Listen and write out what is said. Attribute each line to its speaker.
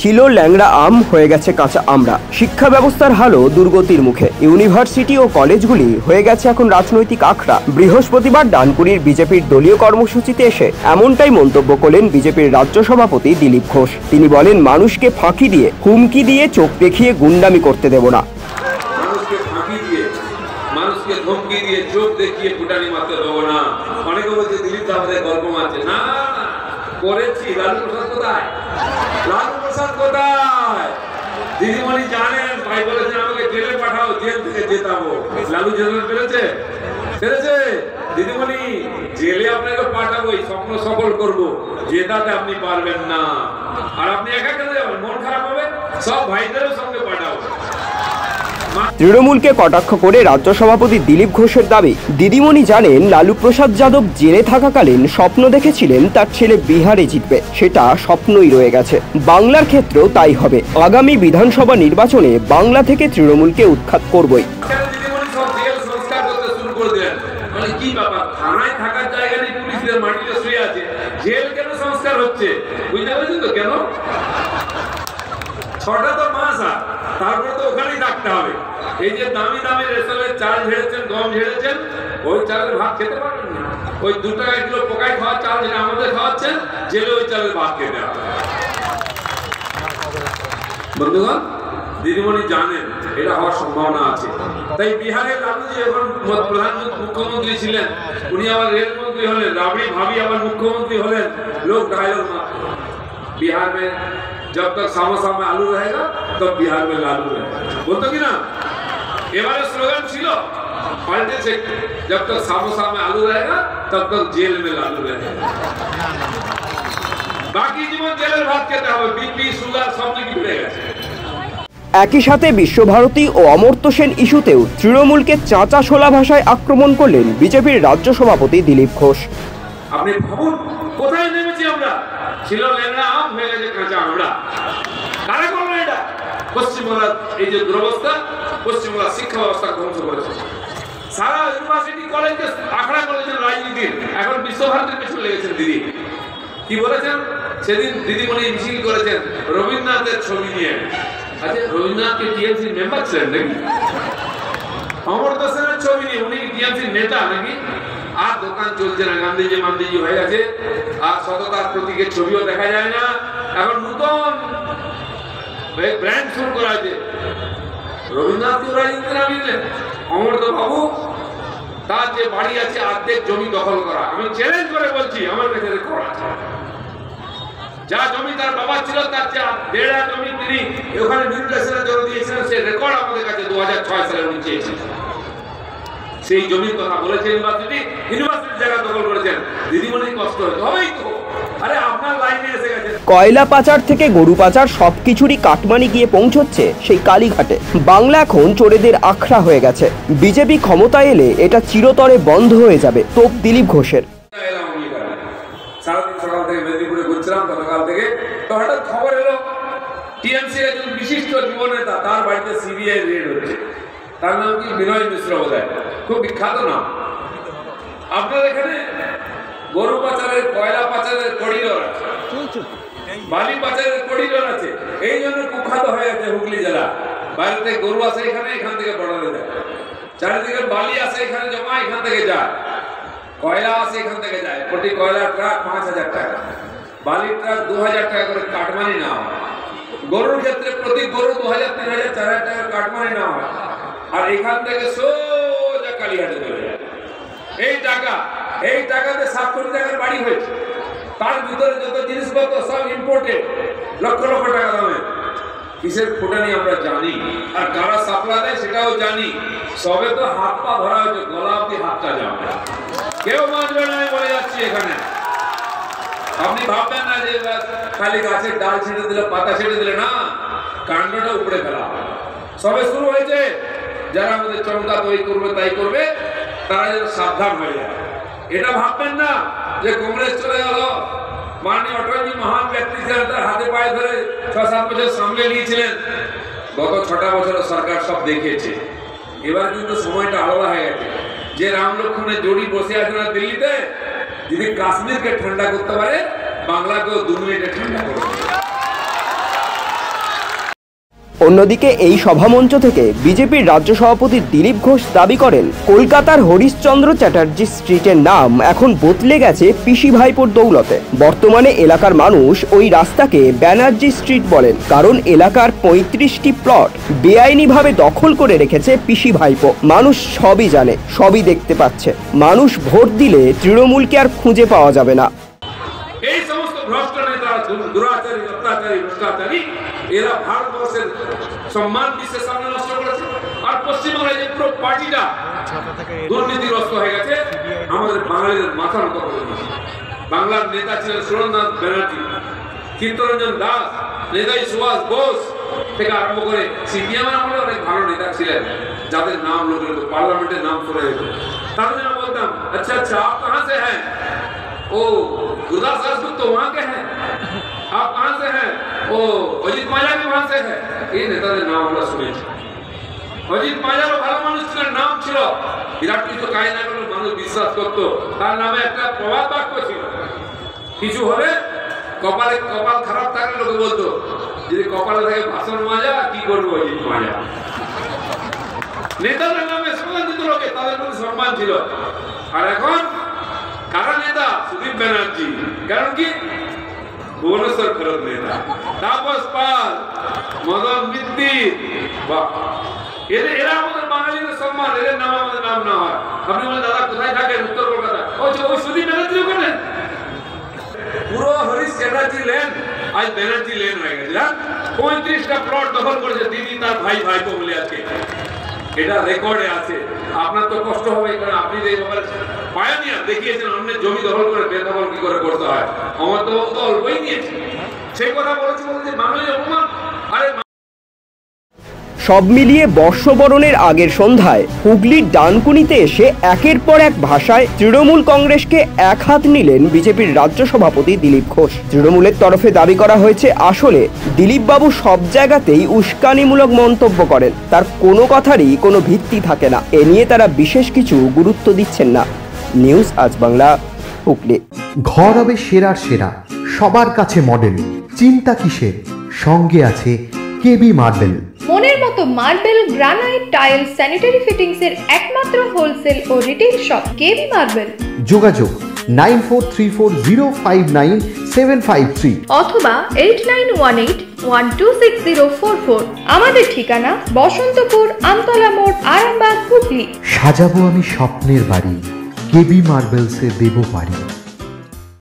Speaker 1: ছিল ল্যাংড়া আম হয়ে গেছে কাঁচা আমড়া। শিক্ষা ব্যবস্থার হালও দুর্গতির মুখে। ইউনিভার্সিটি ও কলেজগুলি হয়ে গেছে এখন রাজনৈতিক আখড়া। বৃহস্পতিবার ডানকুনির বিজেপির দলীয় কর্মসূচিতে এসে এমনটাই মন্তব্য করলেন বিজেপির রাজ্য সভাপতি দিলীপ ঘোষ। তিনি বলেন, মানুষকে ফাঁকি দিয়ে, হুমকি দিয়ে, চোখ দেখিয়ে গুন্ডামি করতে দেব না।
Speaker 2: মানুষকে ধমকি দিয়ে, চোখ দেখিয়ে ফুটানি মারতে দেবো না। অনেকে বলছে দিলীপ দা আমাদের গল্প মারছে। না করেছি। লালু প্রসাদ কোথায়? লালু প্রসাদ কোথায়? দিদিমণি জানেন, ভাই বলেছেন আমাকে জেলে পাঠাও, জেল থেকে জেতাবো। লালু জেলে ফেলেছে? ফেলেছে? দিদিমণি জেলে আপনাকে পাঠাবো, এই স্বপ্ন সফল করবো, জেতাতে আপনি পারবেন না। আর আপনি একা কেন যাবেন? মন খারাপ হবে? সব ভাইদেরও সঙ্গে পাঠাবো।
Speaker 1: তৃণমূলকে কটাক্ষ করে রাজ্য সভাপতি দিলীপ ঘোষের দাবি, দিদিমণি জানেন লালু প্রসাদ যাদব জেলে থাকাকালীন স্বপ্ন দেখেছিলেন তার ছেলে বিহারে জিতবে। সেটা স্বপ্নই রয়ে গেছে। বাংলার ক্ষেত্রেও তাই হবে। আগামী বিধানসভা নির্বাচনে বাংলা থেকে তৃণমূলকে উৎখাত করবই।
Speaker 2: তারপরে তো ওখানেই থাকতে হবে। এই যে দামি দামি রেশনের চাল ঝেড়েছেন, গম ঝেড়েছেন, ওই চালের ভাত খেতে পারবেন না। ওই 2 টাকা কিলো পোকায় খাওয়া চাল যেটা আমাদের খাওয়াচ্ছেন, জেলে ওই চালের ভাত খেতে হবে। বন্ধুগণ, দিদিমণি জানেন এটা হওয়ার সম্ভাবনা আছে। তাই বিহারের লালুজি এখন প্রধানমন্ত্রী, মুখ্যমন্ত্রী ছিলেন, উনি আবার রেলমন্ত্রী হলেন, রাবড়ি ভাবি আবার মুখ্যমন্ত্রী হলেন। লোক ডায়লগ মারত, बिहार में जब तक समोसा में आलू रहेगा तब बिहार में लालू रहेगा, बोलते कि ना? एबारे स्लोगन छिलो पार्टी से, जब तक समोसा में आलू रहेगा तब तक जेल में लालू रहेगा। बाकी जीवन जेलेर भात खेते হবে, বিপি সুগার সব কিছু বেড়ে গেছে।
Speaker 1: একই সাথে বিশ্বভারতী ও অমর্ত্য সেন ইস্যুতেও তৃণমূলকে চাঁচা ছোলা ভাষায় আক্রমণ করলেন বিজেপির রাজ্য সভাপতি দিলীপ ঘোষ।
Speaker 2: আপনি ভাবুন কোথায় নেমেছি আমরা। ছিল ল্যাংড়া আম হয়ে গেছে কাঁচা আমড়া। কারা করলো এটা? পশ্চিমবাংলার এই যে দুরবস্থা, পশ্চিমবাংলার শিক্ষা ব্যবস্থা ধ্বংস করেছে। সারা ইউনিভার্সিটি কলেজকে আখড়া করেছেন রাজনীতির। এখন বিশ্বভারতীর পেছনে লেগেছেন দিদি। কি বলেছেন সেদিন? দিদিমণি মিছিল করেছেন রবীন্দ্রনাথের ছবি নিয়ে। আচ্ছা, রবীন্দ্রনাথকে টিএমসি মেম্বার ছিলেন নাকি? অমর্ত্য সেনের ছবি নিয়ে, উনি টিএমসি নেতা নাকি? আর দোকান চলছে না, গান্ধীজি মান্দিজি হয়ে গেছে। আর সততার প্রতীকের ছবিও দেখা যায় না। এখন নতুন ব্র্যান্ড শুরু করা হয়েছে। রবীন্দ্রনাথ রাজনীতি নামিলেন অমর্ত্য বাবু, তার যে বাড়ি আছে অর্ধেক জমি দখল করা। আমি চ্যালেঞ্জ করে বলছি, আমার কাছে রেকর্ড আছে। যা জমি তার বাবা ছিল তার চেয়ে 1.5 জমি তিনি ওখানে মিউটেশনের জন্য দিয়েছিলেন। সেই রেকর্ড আমাদের কাছে 2006 সালে উনি চেয়েছিলেন। সেই জমির কথা বলেছেন ইউনিভার্সিটি জায়গা দখল করেছেন। দিদিমণি কষ্ট হবেই তো। আরে আপনার লাইনে এসে গেছে।
Speaker 1: কয়লা পাচার থেকে গরু পাচার সবকিছুরই কাটমানি গিয়ে পৌঁছচ্ছে সেই কালীঘাটে। বাংলা এখন চোরেদের আখড়া হয়ে গেছে। বিজেপি ক্ষমতায় এলে এটা চিরতরে বন্ধ হয়ে যাবে, তোপ দিলীপ ঘোষের।
Speaker 2: সারাদিন সকাল থেকে মেদিনীপুরে ঘুরছিলাম, গতকাল থেকে তো হঠাৎ খবর এলো টিএমসি একজন বিশিষ্ট যুব নেতা, তার বাড়িতে সিবিআই রেড হচ্ছে। তার নাম কি? বিনয় মিশ্র বোধহয়, খুব বিখ্যাত নাম। আপনার এখানে গরু পাচারের, কয়লা পাচারের করিডোর আছে, বালি পাচারের করিডোর আছে। এই জন্য কুখ্যাত হয়ে গেছে হুগলি জেলা। বাইরে থেকে গরু আসে এখানে, এখান থেকে বর্ডারে যায়। চারিদিকে বালি আসে এখানে জমা, এখান থেকে যায়। কয়লা আসে এখান থেকে যায়। প্রতি কয়লা ট্রাক 5000 টাকা, বালির ট্রাক 2000 টাকা করে কাটমানি নেওয়া হয়। গরুর ক্ষেত্রে প্রতি গরু 2000, 3000, 4000 টাকা কাটমানি নেওয়া হয়। আর এখান থেকে সোজা কালীঘাটে চলে যায়। এই টাকাতে 7 কোটি টাকার বাড়ি হয়েছে। তার ভিতরে যত জিনিসপত্র সব ইম্পোর্টেড, লক্ষ লক্ষ টাকা দামে। কিসের ফুটানি আমরা জানি, আর কারা সাপ্লাই দেয় সেটাও জানি। সবে তো হাত পা ধরা হয়েছে, গলা অব্দি হাতটা যাবে। কেউ বাঁচবে না বলে যাচ্ছি এখানে। আপনি ভাববেন না যে খালি গাছের ডাল ছেড়ে দিলে, পাতা ছেড়ে দিলে, না, কাণ্ডটা উপরে ফেলা। সবে শুরু হয়েছে। যারা আমাদের চমকা তৈরি করবে, তাই করবে, তারা যেন সাবধান হয়ে যায়। এটা ভাববেন না যে কংগ্রেস চলে গেল। মাননীয় অটলজি মহান ব্যক্তি ছিলেন, তার হাতে পায়ে ধরে 6-7 বছর সামলে নিয়েছিলেন। গত 6টা বছর সরকার সব দেখিয়েছে। এবার কিন্তু সময়টা আলাদা হয়ে গেছে। যে রাম লক্ষ্মণের জড়ি বসে আছে না দিল্লিতে, যদি কাশ্মীরকে ঠান্ডা করতে পারে, বাংলাকেও 2 মিনিটে ঠান্ডা করবে।
Speaker 1: অন্যদিকে এই সভামঞ্চ থেকে বিজেপির রাজ্য সভাপতি দিলীপ ঘোষ দাবি করেন, কলকাতার হরিশচন্দ্র চ্যাটার্জি স্ট্রিটের নাম এখন বদলে গেছে পিসি ভাইপোর দৌলতে। বর্তমানে এলাকার মানুষ ওই রাস্তাকে ব্যানার্জি স্ট্রিট বলেন, কারণ এলাকার 35টি প্লট বেআইনিভাবে দখল করে রেখেছে পিসি ভাইপো। মানুষ সবই জানে, সবই দেখতে পাচ্ছে। মানুষ ভোট দিলে তৃণমূলকে আর খুঁজে পাওয়া যাবে না।
Speaker 2: এই সমস্ত ভ্রষ্ট নেতা, দুরাচারী, অত্যাচারী, ভ্রষ্টাচারী, এরা ভারতবর্ষের সম্মান বিশ্বের সামনে নষ্ট করেছে। আর পশ্চিমবাংলায় যে পুরো পার্টিটা দুর্নীতিগ্রস্ত হয়ে গেছে, আমাদের বাঙালিদের মাথা নত করে দিয়েছে। বাংলার নেতা ছিলেন সুরেন্দ্রনাথ ব্যানার্জি, চিত্তরঞ্জন দাস, নেতাজি সুভাষ বোস থেকে আরম্ভ করে সিপিএম এর আমলে অনেক ভালো নেতা ছিলেন, যাদের নাম লোকের পার্লামেন্টের নাম করে যেত। তাদের জন্য বলতাম, আচ্ছা আচ্ছা আপ কাহা সে হ্যাঁ? ओ गुरदास दासगुप्त तो वहाँ के हैं, आप कहाँ से हैं? ओ अजित माला भी वहाँ से है। ये नेताদের নাম আমরা শুনেছি। অজিত মালারও ভালো মানুষ ছিলেন, নাম ছিল, বিরাট কিছু কাহিনী না করলে মানুষ বিশ্বাস করত। তার নামে একটা প্রবাদ বাক্য ছিল, কিছু হলে কপাল খারাপ থাকলে লোকে বলতো, যদি কপালে থাকে ভাষণ মাজা, কি করবো অজিত মাজা। নেতাদের নামে সম্মান দিত লোকে, তাদের প্রতি সম্মান ছিল। আর এখন কারা নেতা? সুদীপ ব্যানার্জি। কারণ কি? ভুবনেশ্বর ফেরত নেতা। তাপস পাল, মদন মিত্তির, বাহ, এরা আমাদের বাঙালিদের সম্মান, এদের নাম আমাদের নাম না হয়। আপনি বলেন দাদা কোথায় থাকেন? উত্তর কলকাতা। ওই সুদীপ ব্যানার্জি ওখানে। পুরো হরিশ চ্যাটার্জি লেন আজ ব্যানার্জি লেন হয়ে গেছে। 35টা প্লট দখল করেছে দিদি তার ভাইপো বলে আজকে। এটা রেকর্ডে আছে। আপনার তো কষ্ট হবে, কারণ আপনি যে পায়োনিয়ার দেখিয়েছেন, অন্যের জমি দখল করে বেদখল কি করে করতে হয়। আমার তো অল্পই নিয়েছে, সেই কথা বলেছি বলতে বাঙালি অপমান। আরে
Speaker 1: সব মিলিয়ে বর্ষবরণের আগের সন্ধ্যায় হুগলির ডানকুনিতে এসে একের পর এক ভাষায় তৃণমূল কংগ্রেসকে এক হাত নিলেন বিজেপির রাজ্য সভাপতি দিলীপ ঘোষ। তৃণমূলের তরফে দাবি করা হয়েছে, আসলে দিলীপবাবু সব জায়গাতেই উস্কানিমূলক মন্তব্য করেন, তার কোনো কথারই কোনো ভিত্তি থাকে না। এ নিয়ে তারা বিশেষ কিছু গুরুত্ব দিচ্ছেন না। নিউজ আজ বাংলা, হুগলি।
Speaker 3: ঘর হবে সেরার সেরা, সবার কাছে মডেল, চিন্তা কিসের, সঙ্গে আছে কেবি মার্বেল।
Speaker 4: মনের মতো marble, granite, tile, sanitary fittings এর একমাত্র হোলসেল ও রিটেইল শপ কেবি মার্বেল।
Speaker 3: যোগাযোগ 9434059753
Speaker 4: অথবা 8918126044। আমাদের ঠিকানা বসন্তপুর, আমতলা মোড়, আরামবাগ, হুগলি।
Speaker 3: সাজাবো আমি স্বপ্নের বাড়ি, কেবি মার্বেলসে দেবো বাড়ি।